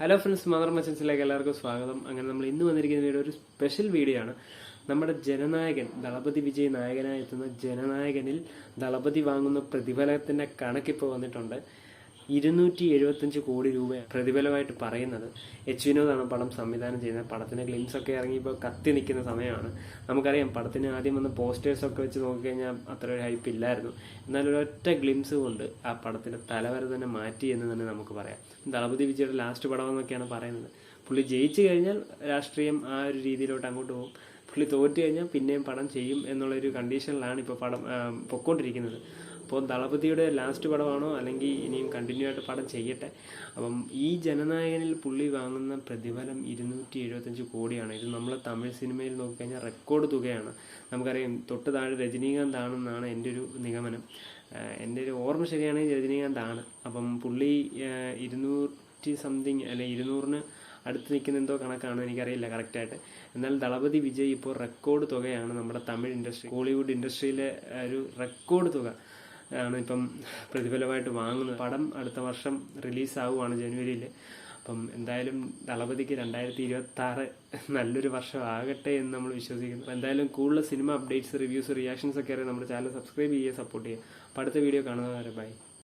Hello friends, mother മച്ചൻസിലേക്ക് എല്ലാവർക്കും സ്വാഗതം. അങ്ങനെ നമ്മൾ ഇന്ന് വന്നിരിക്കുന്ന വീഡിയോ ഒരു സ്പെഷ്യൽ വീഡിയോ ആണ്. നമ്മുടെ ജനനായകൻ ദളപതി വിജയ് നായകനായി എത്തുന്ന ജനനായകനിൽ ദളപതി വാങ്ങുന്ന പ്രതിഫലത്തിന്റെ കണക്കിപ്പോൾ വന്നിട്ടുണ്ട്. 275 കോടി രൂപ പ്രതിഫലമായിട്ട് പറയുന്നത്. എച്ച് വിനോദാണ് പടം സംവിധാനം ചെയ്യുന്നത്. പടത്തിന്റെ ഗ്ലിംസ് ഒക്കെ ഇറങ്ങിയപ്പോൾ കത്തി നിൽക്കുന്ന സമയമാണ്. നമുക്കറിയാം, പടത്തിന് ആദ്യം വന്ന പോസ്റ്റേഴ്സൊക്കെ വെച്ച് നോക്കിക്കഴിഞ്ഞാൽ അത്ര ഒരു ഹൈപ്പ് ഇല്ലായിരുന്നു. എന്നാൽ ഒരൊറ്റ ഗ്ലിംസ് കൊണ്ട് ആ പടത്തിന്റെ തലവര തന്നെ മാറ്റി എന്ന് തന്നെ നമുക്ക് പറയാം. ദളപതി വിജയുടെ ലാസ്റ്റ് പടം എന്നൊക്കെയാണ് പറയുന്നത്. പുള്ളി ജയിച്ചു കഴിഞ്ഞാൽ രാഷ്ട്രീയം ആ ഒരു രീതിയിലോട്ട് അങ്ങോട്ട് പോകും. പുള്ളി തോറ്റു കഴിഞ്ഞാൽ പിന്നെയും പടം ചെയ്യും എന്നുള്ളൊരു കണ്ടീഷനിലാണ് ഇപ്പോൾ പടം പൊക്കോണ്ടിരിക്കുന്നത്. അപ്പോൾ ദളപതിയുടെ ലാസ്റ്റ് പടമാണോ അല്ലെങ്കിൽ ഇനിയും കണ്ടിന്യൂ ആയിട്ട് പടം ചെയ്യട്ടെ. അപ്പം ഈ ജനനായകനിൽ പുള്ളി വാങ്ങുന്ന പ്രതിഫലം 275 കോടിയാണ്. ഇത് നമ്മൾ തമിഴ് സിനിമയിൽ നോക്കിക്കഴിഞ്ഞാൽ റെക്കോർഡ് തുകയാണ്. നമുക്കറിയാം, തൊട്ട് താഴെ രജനീകാന്ത് ആണെന്നാണ് എൻ്റെ ഒരു നിഗമനം. എൻ്റെ ഒരു ഓർമ്മ ശരിയാണെങ്കിൽ രജനീകാന്ത് ആണ്. അപ്പം പുള്ളി 200 സംതിങ് അല്ലെ 200-ന് അടുത്ത് നിൽക്കുന്ന എന്തോ കണക്കാണ്, എനിക്കറിയില്ല കറക്റ്റായിട്ട്. എന്നാൽ ദളപതി വിജയ് ഇപ്പോൾ റെക്കോർഡ് തുകയാണ് നമ്മുടെ തമിഴ് ഇൻഡസ്ട്രി, ഹോളിവുഡ് ഇൻഡസ്ട്രിയിലെ ഒരു റെക്കോർഡ് തുക ആണ് ഇപ്പം പ്രതിഫലമായിട്ട് വാങ്ങുന്നത്. പടം അടുത്ത വർഷം റിലീസാവുകയാണ് ജനുവരിയിൽ. അപ്പം എന്തായാലും ദളപതിക്ക് 2026 നല്ലൊരു വർഷം ആകട്ടെ എന്ന് നമ്മൾ വിശ്വസിക്കുന്നു. എന്തായാലും കൂടുതൽ സിനിമ അപ്ഡേറ്റ്സ്, റിവ്യൂസ്, റിയാക്ഷൻസ് ഒക്കെ അറിയാൻ നമ്മുടെ ചാനൽ സബ്സ്ക്രൈബ് ചെയ്യുക, സപ്പോർട്ട് ചെയ്യുക. അപ്പോൾ അടുത്ത വീഡിയോ കാണുന്നവരെ ബൈ.